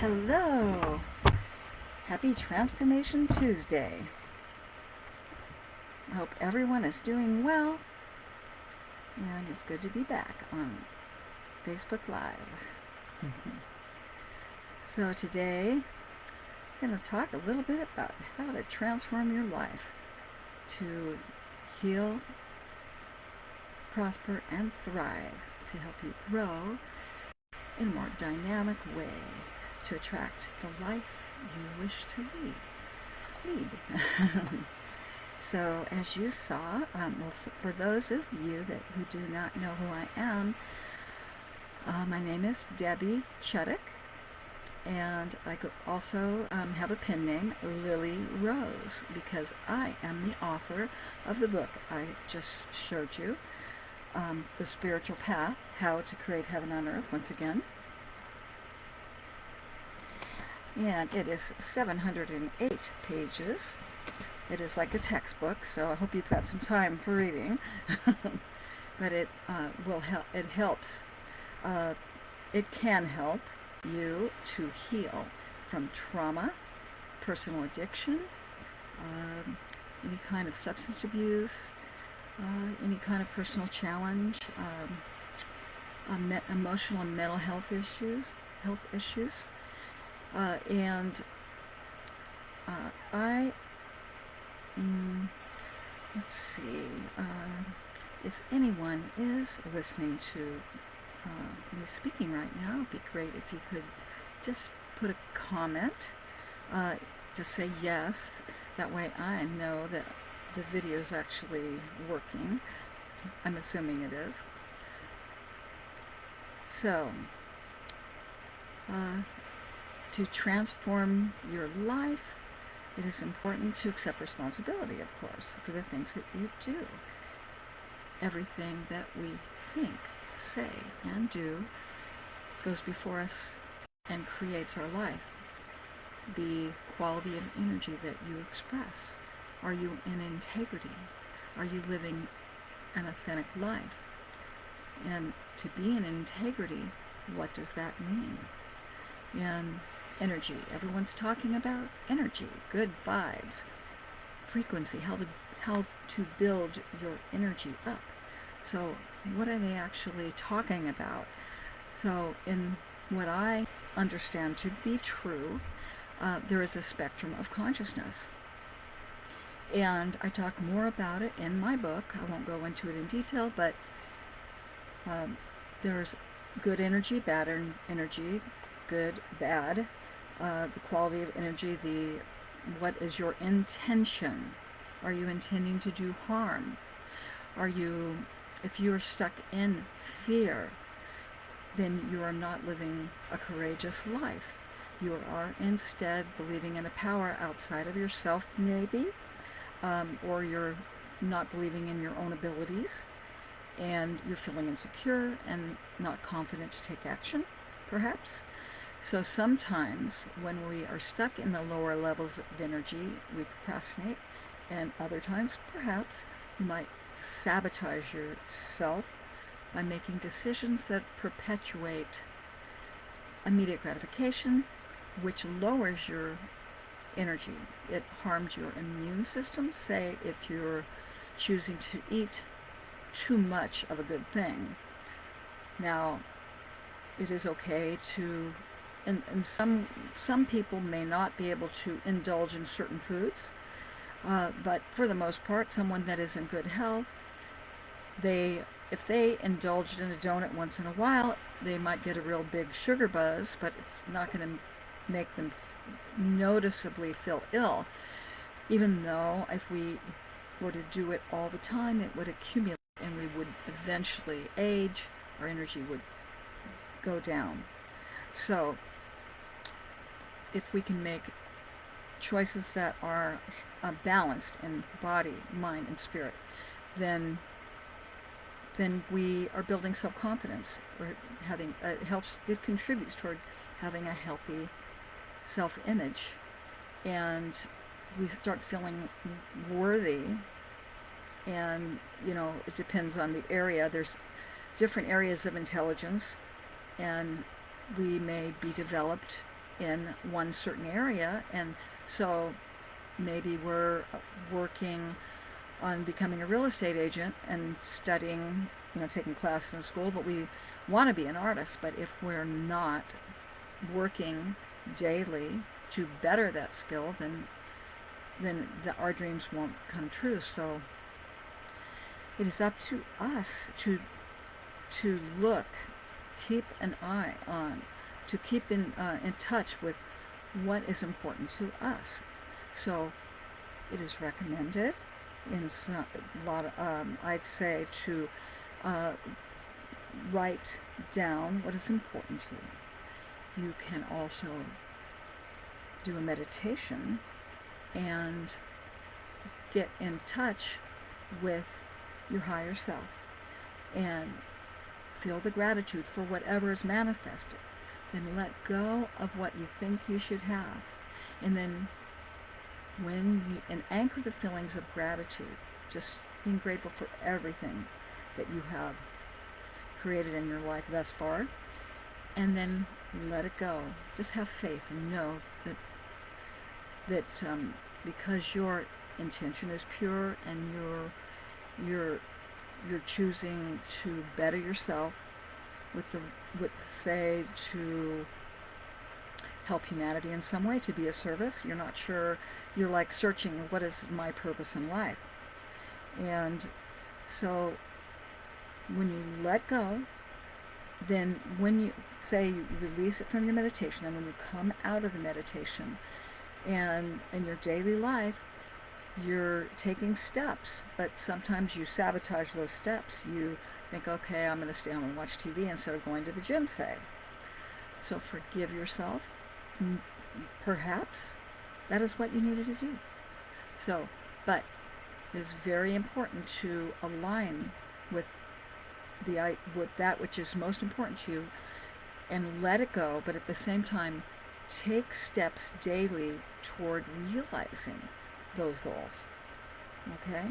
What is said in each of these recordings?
Hello! Happy Transformation Tuesday. I hope everyone is doing well, and it's good to be back on Facebook Live. So today, I'm going to talk a little bit about how to transform your life to heal, prosper, and thrive, to help you grow in a more dynamic way, to attract the life you wish to lead. So as you saw, for those of you who do not know who I am, my name is Debbie Chuddick, and I could also have a pen name, Lily Rose, because I am the author of the book I just showed you, The Spiritual Path, How to Create Heaven on Earth, once again. And it is 708 pages. It is like a textbook, so I hope you've got some time for reading. But it will help. It helps. It can help you to heal from trauma, personal addiction, any kind of substance abuse, any kind of personal challenge, emotional and mental health issues. Let's see, if anyone is listening to me speaking right now, it'd be great if you could just put a comment, just say yes. That way I know that the video is actually working. I'm assuming it is. So, to transform your life, it is important to accept responsibility, of course, for the things that you do. Everything that we think, say, and do goes before us and creates our life. The quality of energy that you express. Are you in integrity? Are you living an authentic life? And to be in integrity, what does that mean? And energy. Everyone's talking about energy, good vibes, frequency, how to build your energy up. So what are they actually talking about? So in what I understand to be true, there is a spectrum of consciousness. And I talk more about it in my book. I won't go into it in detail, but there's good energy, bad energy, good, bad, the quality of energy, what is your intention? Are you intending to do harm? If you are stuck in fear, then you are not living a courageous life. You are instead believing in a power outside of yourself, maybe, or you're not believing in your own abilities, and you're feeling insecure and not confident to take action, perhaps. So sometimes when we are stuck in the lower levels of energy, we procrastinate, and other times perhaps you might sabotage yourself by making decisions that perpetuate immediate gratification, which lowers your energy. It harms your immune system. Say if you're choosing to eat too much of a good thing. Now, it is okay to, and some people may not be able to indulge in certain foods, but for the most part, someone that is in good health, if they indulged in a donut once in a while, they might get a real big sugar buzz, but it's not going to make them noticeably feel ill, even though if we were to do it all the time, it would accumulate and we would eventually age, our energy would go down. So if we can make choices that are balanced in body, mind, and spirit, then we are building self-confidence. We're having it contributes toward having a healthy self-image, and we start feeling worthy. And it depends on the area. There's different areas of intelligence, and we may be developed in one certain area, and so maybe we're working on becoming a real estate agent and studying, taking classes in school, but we want to be an artist. But if we're not working daily to better that skill, then our dreams won't come true. So it is up to us to look, keep an eye on, to keep in touch with what is important to us. So it is recommended in a lot of, I'd say, to write down what is important to you. You can also do a meditation and get in touch with your higher self and feel the gratitude for whatever is manifested. Then let go of what you think you should have. And then and anchor the feelings of gratitude, just being grateful for everything that you have created in your life thus far, and then let it go. Just have faith and know that because your intention is pure and you're choosing to better yourself with say to help humanity in some way, to be of service. You're not sure, you're like searching, what is my purpose in life? And so when you let go, then when you say you release it from your meditation, then when you come out of the meditation and in your daily life, you're taking steps, but sometimes you sabotage those steps. You think, okay, I'm going to stay home and watch TV instead of going to the gym, say. So forgive yourself. Perhaps that is what you needed to do. So, but it is very important to align with that which is most important to you and let it go, but at the same time take steps daily toward realizing those goals. Okay?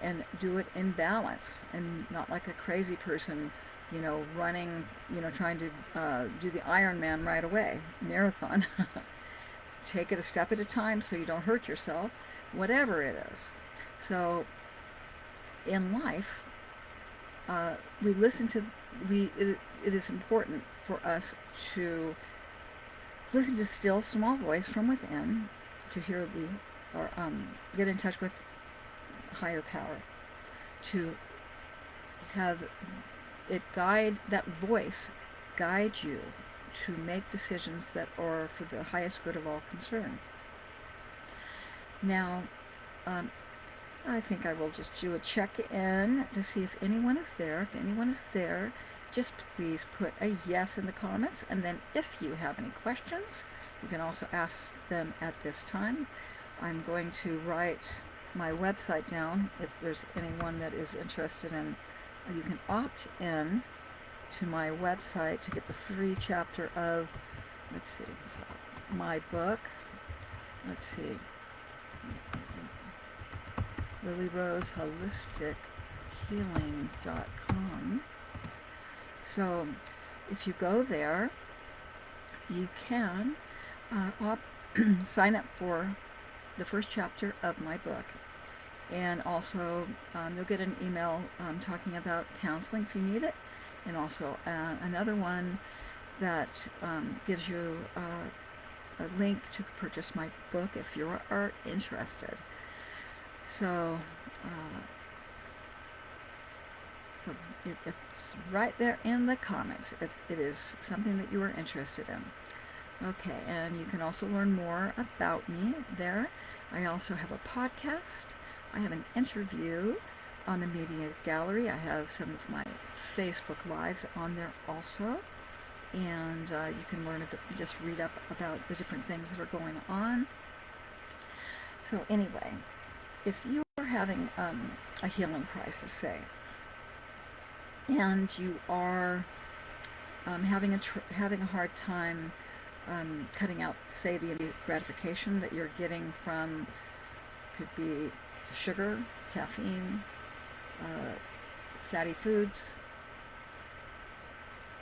And do it in balance and not like a crazy person, running, trying to do the Ironman right away, marathon. Take it a step at a time so you don't hurt yourself, whatever it is. So in life, it is important for us to listen to still small voice from within, to hear or get in touch with higher power, to have that voice guide you to make decisions that are for the highest good of all concerned. Now, I think I will just do a check-in to see if anyone is there. If anyone is there, just please put a yes in the comments, and then if you have any questions, you can also ask them at this time. I'm going to write my website down if there's anyone that is interested in. You can opt in to my website to get the free chapter of, let's see, my book. Let's see, LilyRoseHolisticHealing.com. So if you go there, you can sign up for the first chapter of my book. And also, you'll get an email talking about counseling if you need it. And also another one that gives you a link to purchase my book if you are interested. So, it's right there in the comments if it is something that you are interested in. Okay, and you can also learn more about me there. I also have a podcast. I have an interview on the Media Gallery. I have some of my Facebook Lives on there also. And you can learn just read up about the different things that are going on. So anyway, if you are having a healing crisis, say, and you are having a hard time cutting out, say, the immediate gratification that you're getting from, could be sugar, caffeine, fatty foods,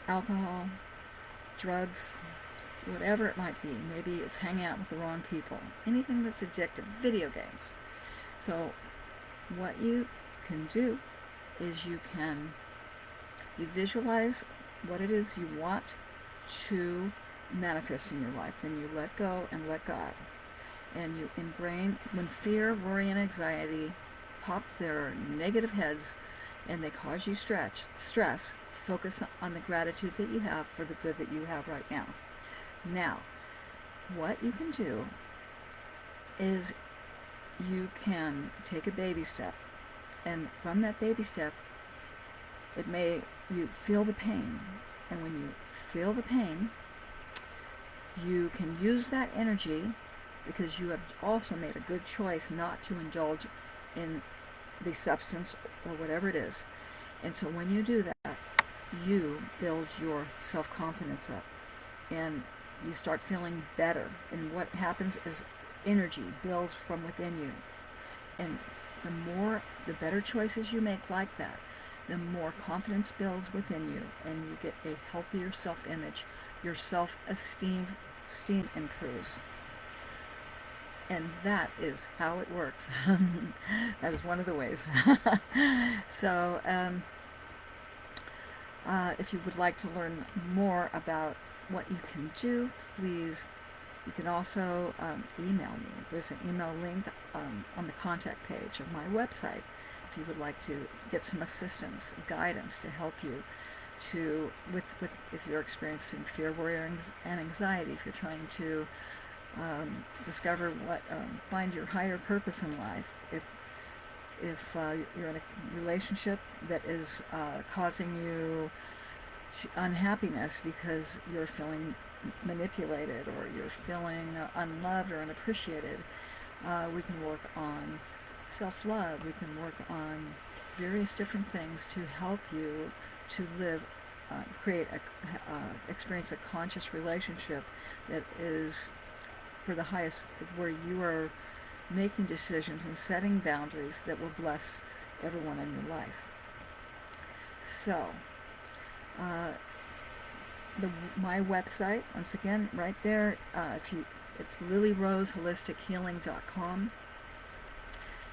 alcohol, drugs, whatever it might be. Maybe it's hanging out with the wrong people. Anything that's addictive, video games. So what you can do is you visualize what it is you want to manifest in your life. Then you let go and let God. And you ingrain, when fear, worry, and anxiety pop their negative heads and they cause you stress, focus on the gratitude that you have for the good that you have right now. Now, what you can do is you can take a baby step, and from that baby step, you feel the pain, and when you feel the pain, you can use that energy, because you have also made a good choice not to indulge in the substance or whatever it is. And so when you do that, you build your self-confidence up, and you start feeling better. And what happens is energy builds from within you. And the better choices you make like that, the more confidence builds within you, and you get a healthier self-image. Your self-esteem improves. And that is how it works. That is one of the ways. So, if you would like to learn more about what you can do, please, you can also email me. There's an email link on the contact page of my website if you would like to get some assistance, guidance to help you with if you're experiencing fear, worry, and anxiety, if you're trying to discover find your higher purpose in life, if you're in a relationship that is causing you unhappiness because you're feeling manipulated, or you're feeling unloved or unappreciated, we can work on self-love. We can work on various different things to help you to live, experience a conscious relationship that is for the highest, where you are making decisions and setting boundaries that will bless everyone in your life. So, my website, once again, right there, it's LilyRoseHolisticHealing.com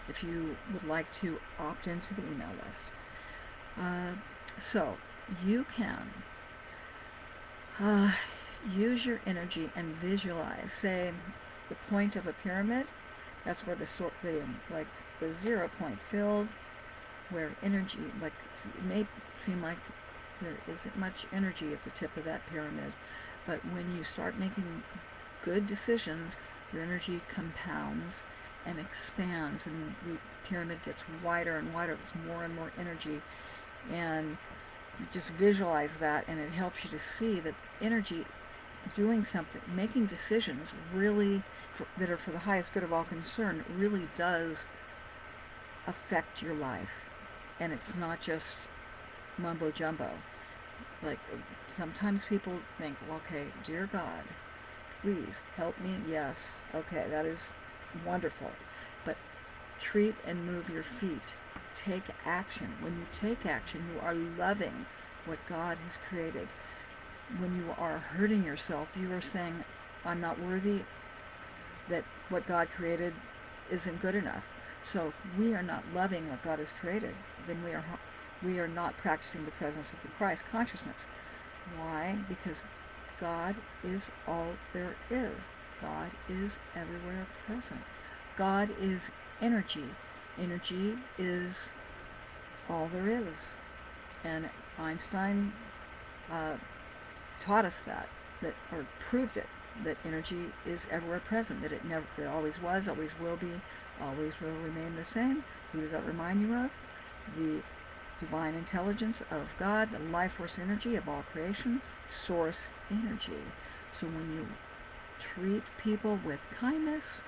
if you would like to opt into the email list. So, you can use your energy and visualize, say, the point of a pyramid. That's where the 0 point filled, where energy, like, it may seem like there isn't much energy at the tip of that pyramid, but when you start making good decisions, your energy compounds and expands, and the pyramid gets wider and wider with more and more energy. And you just visualize that, and it helps you to see that energy doing something, making decisions really that are for the highest good of all concerned, really does affect your life. And it's not just mumbo jumbo. Like, sometimes people think, well, okay, dear God, please help me. Yes, okay, that is wonderful. But treat and move your feet. Take action. When you take action, you are loving what God has created. When you are hurting yourself, you are saying, I'm not worthy, that what God created isn't good enough. So if we are not loving what God has created, then we are not practicing the presence of the Christ consciousness. Why? Because God is all there is. God is everywhere present. God is energy. Energy is all there is. And Einstein taught us that, or proved it, that energy is everywhere present, that it always was, always will be, always will remain the same. Who does that remind you of? The divine intelligence of God, the life force energy of all creation, source energy. So when you treat people with kindness,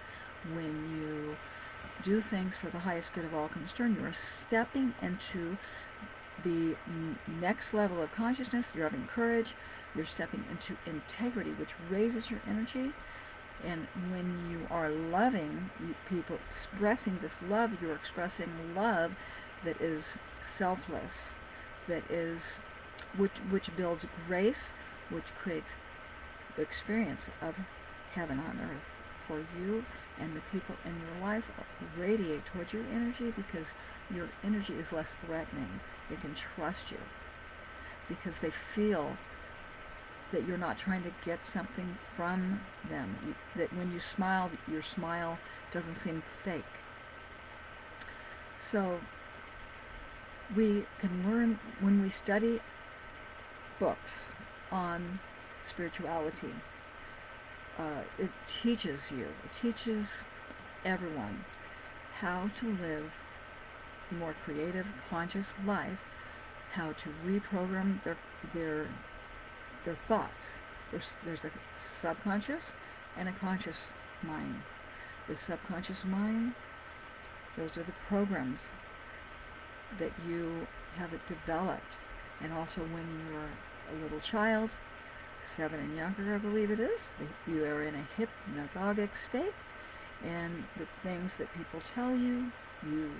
when you do things for the highest good of all concerned, you are stepping into the next level of consciousness. You're having courage. You're stepping into integrity, which raises your energy. And when you are loving people, expressing this love, you're expressing love that is selfless, that is which builds grace, which creates experience of heaven on earth for you, and the people in your life radiate towards your energy because your energy is less threatening. They can trust you because they feel that you're not trying to get something from them. That when you smile, your smile doesn't seem fake. So we can learn when we study books on spirituality. It teaches everyone how to live a more creative, conscious life, how to reprogram their thoughts. There's a subconscious and a conscious mind. The subconscious mind, those are the programs that you have developed. And also when you're a little child, 7 and younger, I believe it is, you are in a hypnagogic state, and the things that people tell you, you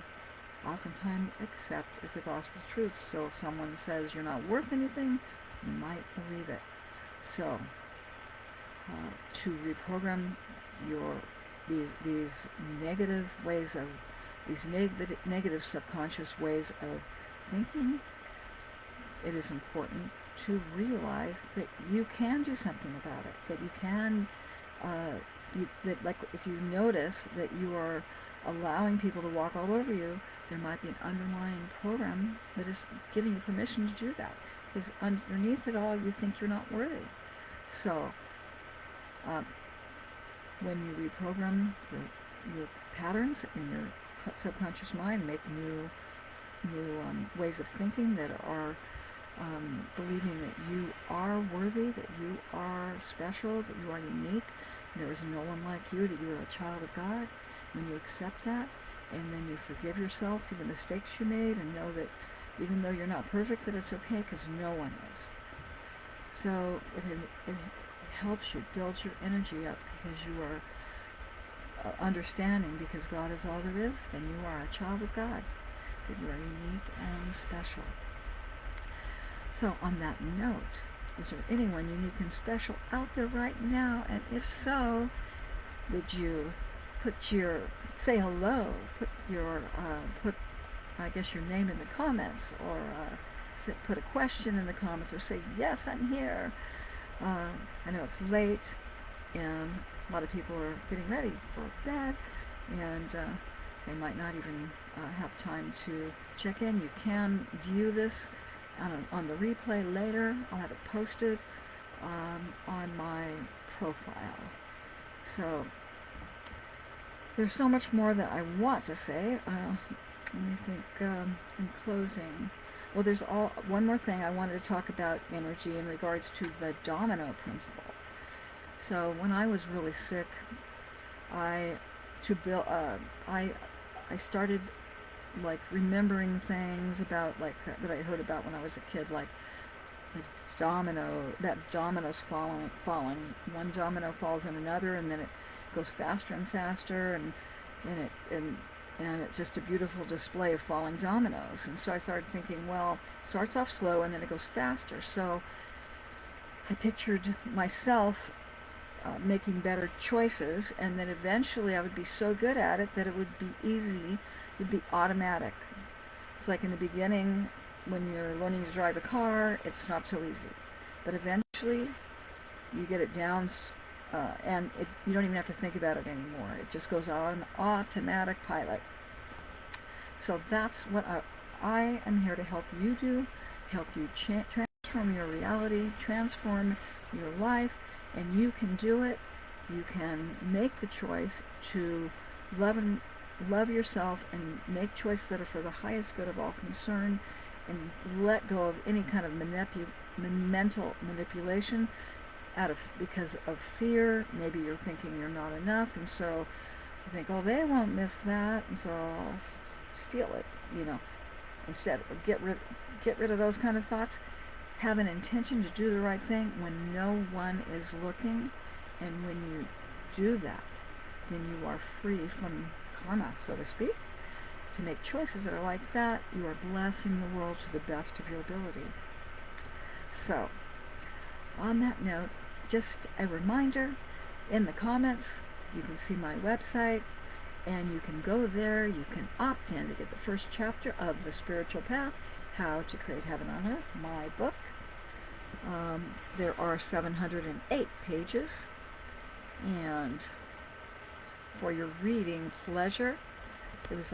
oftentimes accept as the gospel truth. So if someone says you're not worth anything, you might believe it. So to reprogram these negative ways of negative subconscious ways of thinking, it is important to realize that you can do something about it. That you can, that like if you notice that you are allowing people to walk all over you, there might be an underlying program that is giving you permission to do that. Because underneath it all, you think you're not worthy. So, when you reprogram your patterns in your subconscious mind, make new ways of thinking that are believing that you are worthy, that you are special, that you are unique, there is no one like you, that you are a child of God. When you accept that, and then you forgive yourself for the mistakes you made, and know that even though you're not perfect, that it's okay, because no one is. So it helps you build your energy up, because you are understanding, because God is all there is, then you are a child of God, that you are unique and special. So on that note, is there anyone unique and special out there right now? And if so, would you say hello, put your name in the comments, or put a question in the comments, or say, yes, I'm here. I know it's late, and a lot of people are getting ready for bed, and they might not even have time to check in. You can view this on the replay later. I'll have it posted on my profile. So there's so much more that I want to say. Let me think in closing. Well, there's one more thing I wanted to talk about energy in regards to the domino principle. So when I was really sick, I started like remembering things about that I heard about when I was a kid, like dominoes falling. One domino falls in another, and then it goes faster and faster, and it's just a beautiful display of falling dominoes. And so I started thinking, well, it starts off slow and then it goes faster. So I pictured myself making better choices, and then eventually I would be so good at it that it would be easy, it would be automatic. It's like in the beginning when you're learning to drive a car, it's not so easy. But eventually you get it down, and you don't even have to think about it anymore. It just goes on automatic pilot. So that's what I am here to help you do, help you transform your reality, transform your life, and you can do it. You can make the choice to love yourself and make choices that are for the highest good of all concerned, and let go of any kind of mental manipulation because of fear. Maybe you're thinking you're not enough, and so you think, oh, they won't miss that, and so I'll steal it. Instead, get rid of those kind of thoughts. Have an intention to do the right thing when no one is looking, and when you do that, then you are free from karma, so to speak, to make choices that are like that. You are blessing the world to the best of your ability. So, on that note, just a reminder, in the comments, you can see my website, and you can go there. You can opt in to get the first chapter of The Spiritual Path, How to Create Heaven on Earth, my book. There are 708 pages, and for your reading pleasure, it was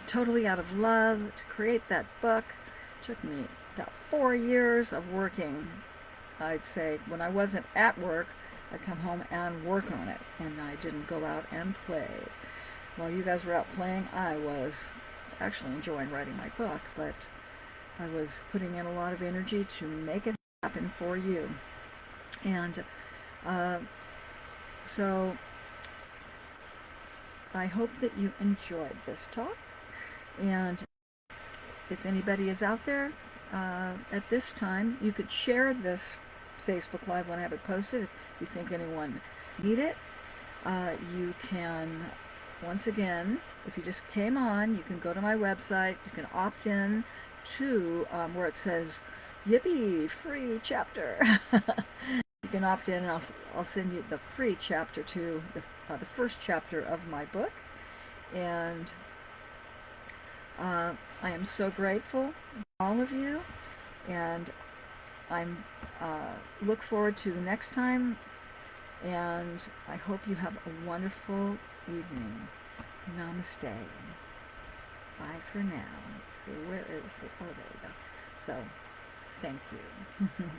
totally out of love to create that book. It took me about 4 years of working. I'd say when I wasn't at work, I'd come home and work on it, and I didn't go out and play. While you guys were out playing, I was actually enjoying writing my book, but I was putting in a lot of energy to make it happen for you. And so I hope that you enjoyed this talk, and if anybody is out there at this time, you could share this Facebook Live when I have it posted if you think anyone need it. You can, once again, if you just came on, you can go to my website. You can opt in to where it says, yippee, free chapter. You can opt in, and I'll send you the free chapter to the first chapter of my book. And I am so grateful for all of you, and I'm look forward to the next time, and I hope you have a wonderful evening. Namaste. Bye for now. Let's see, where is the, oh, there we go. So, thank you.